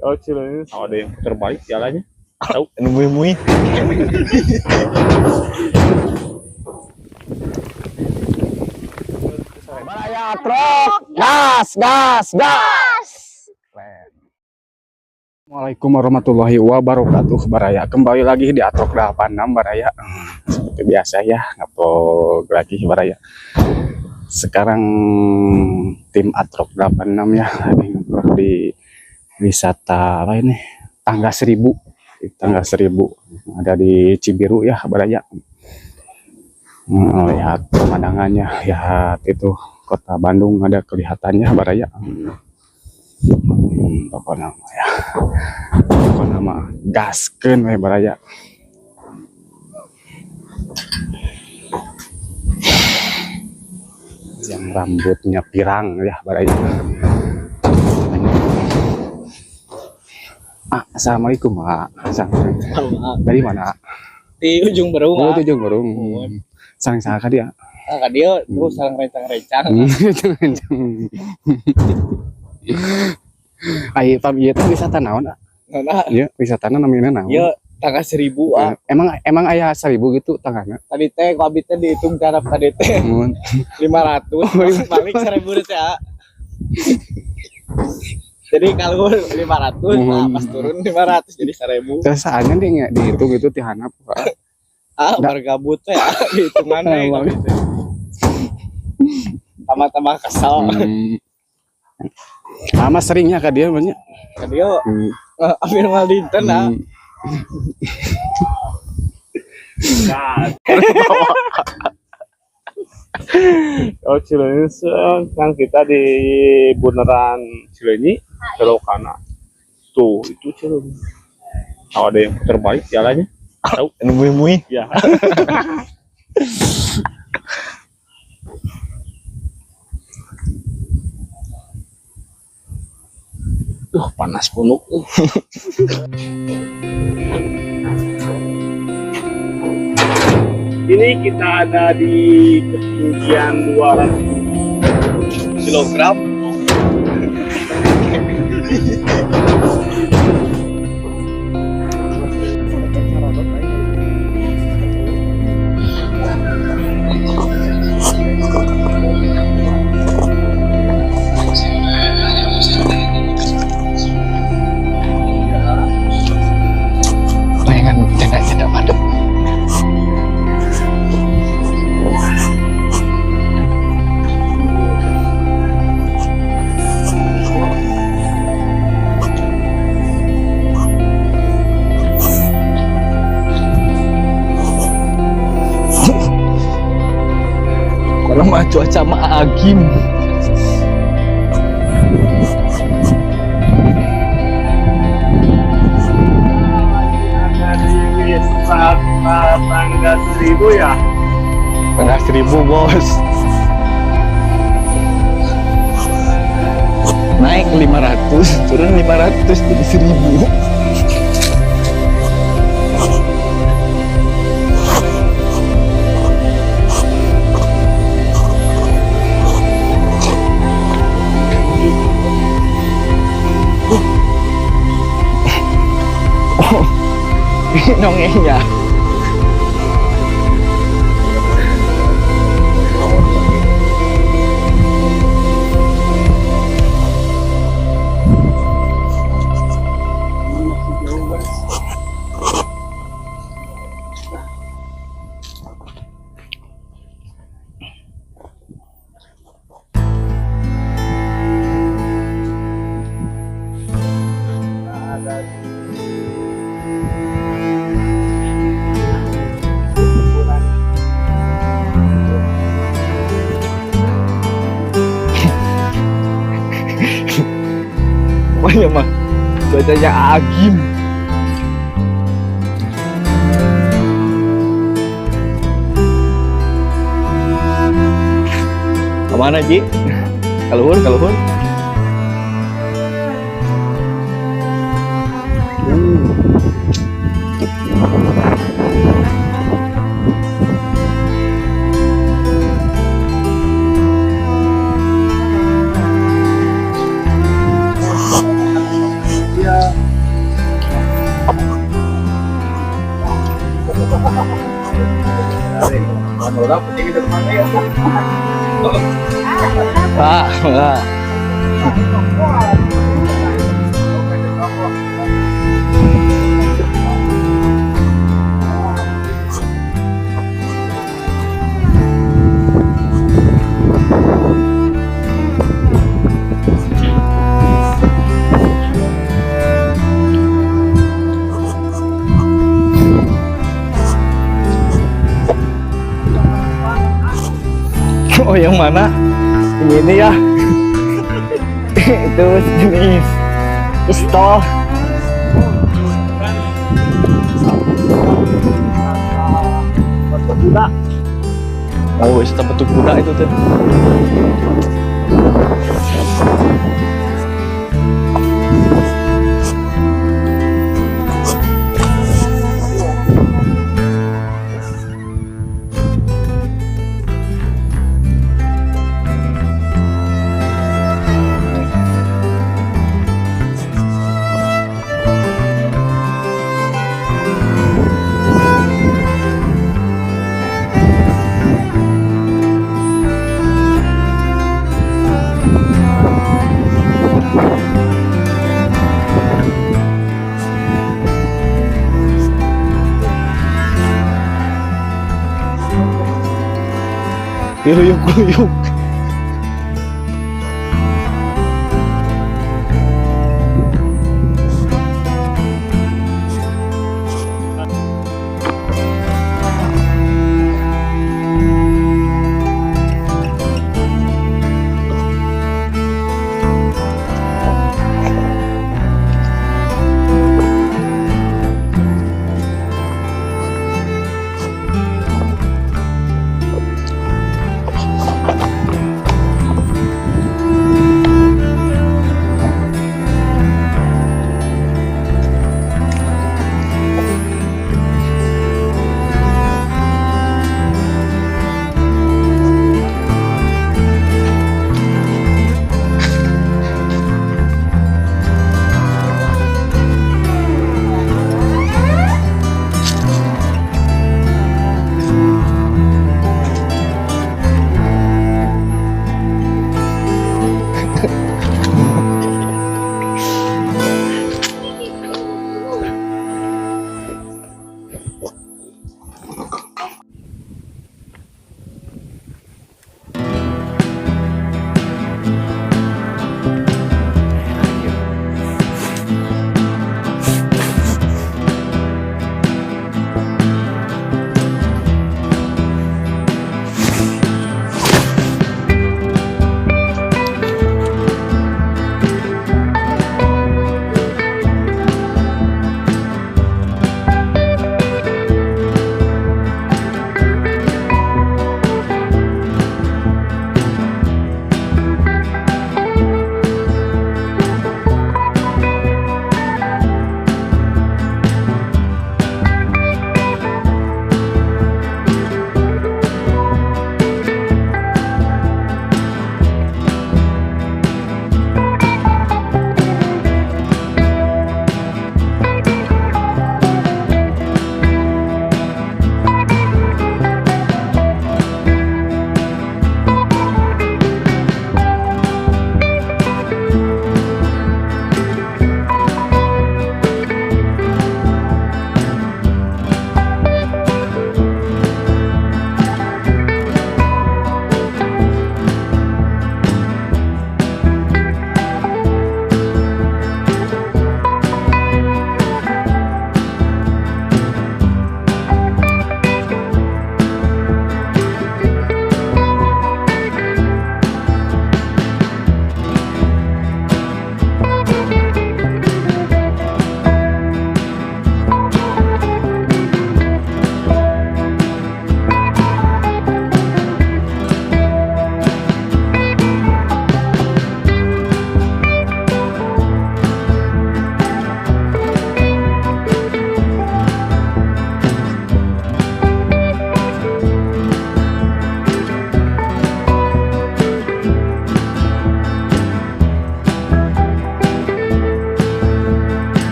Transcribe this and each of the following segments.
Oh Cileunyi ada yang terbaik jalannya. Tahu mui-mui. Baraya truk, gas, gas, gas. Assalamualaikum warahmatullahi wabarakatuh. Baraya kembali lagi di Atrok 86 Baraya. Seperti biasa ya, ngupload lagi Baraya. Sekarang tim Atrok 86 ya lagi ngupload di wisata apa ini? Tangga Seribu. Tangga Seribu ada di Cibiru ya Baraya. Lihat pemandangannya, lihat itu kota Bandung ada kelihatannya Baraya. Pokoknya ya, pokoknya mah gaskeun we Baraya. Yang rambutnya pirang ya Baraya. Assalamualaikum Pak. Dari mana? Di ujung Berung. Oh, ujung Berung. Sareng saha dia? Ka dia terus sareng rencang-rencang. Ai pam ieu teh wisata naon? Nah, Ieu wisatana namanya naon? ieu tangga 1000 ah. Emang aya 1000 gitu tanggana? Tadi teh ku abi teh dihitung cara tadi teh 500 balik 1000 teh ah. Jadi kalau 500 nah pas turun 500 jadi 1000. Terus saanya dia dihitung itu ti handap Pak. Bergabut teh ah hitungan teh gitu. Tambah-tambah kesal. Ama seringnya ka dia banyak. Ka dia ambil mal dinten ah. Oh Cileunyi kan kita di bundaran Cileunyi belok kanan. Tuh itu Cileunyi. Ada yang terbaik jalannya. Tahu mui-mui. Ya. Panas punuk. Ini kita ada di ketinggian 200 kilogram. Bayangan janda-janda madep. Kalau mah cuaca mah agim. Wisata Tangga 1000 ya. Tangga 1000 bos. Naik 500, turun 500 jadi 1000. Nongengnya pokoknya mah cuacanya agim. Kemana Ji? Kaluhur. Enggak. Oh, yang mana? Ini ya. Itu jenis pistol. Kuda. Oh, itu bentuk kuda itu tuh. Kuyuk-kuyuk.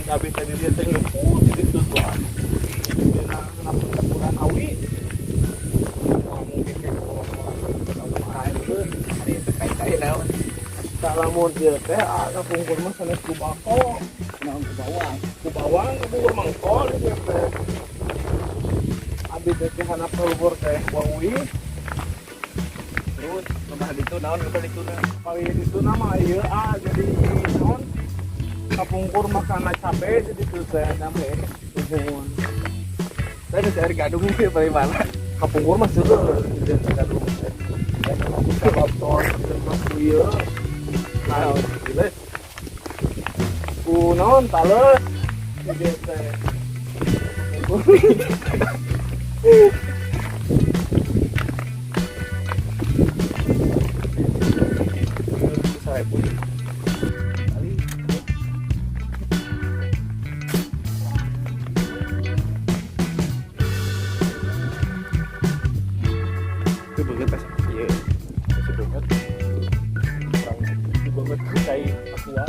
naon kabeh tadi dia teh ngeput di situ tuh. Kenapa kurang awi? Mungkin kayak salamun dia teh ada pungkur mah sanes ku bako. Naon ke bawah. Ku bawang ku pungkur mangkol dia teh. Abi teh hanap pungkur teh wawi. Terus lepas itu naon lepas itu Kali itu nama ieu jadi naon? Kapungkur makanan cabe jadi itu teh nama tuhun. saya cari gadung itu bagaimana? Kapungkur mah seueur jadi gadung teh. Kaptor terus ieu. Nah, gile. Ku naon tales jadi teh. Saya pun kali Itu banget pas iya. Itu banget. itu banget kayak akuan.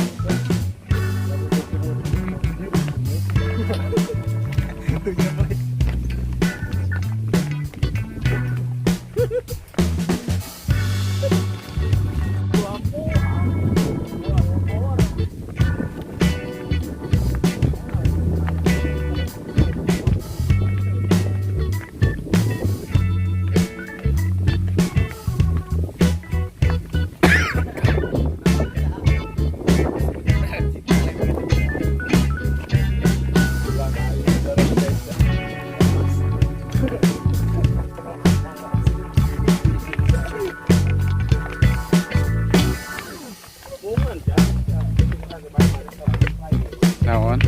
Naon?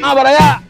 Ah, Baraya.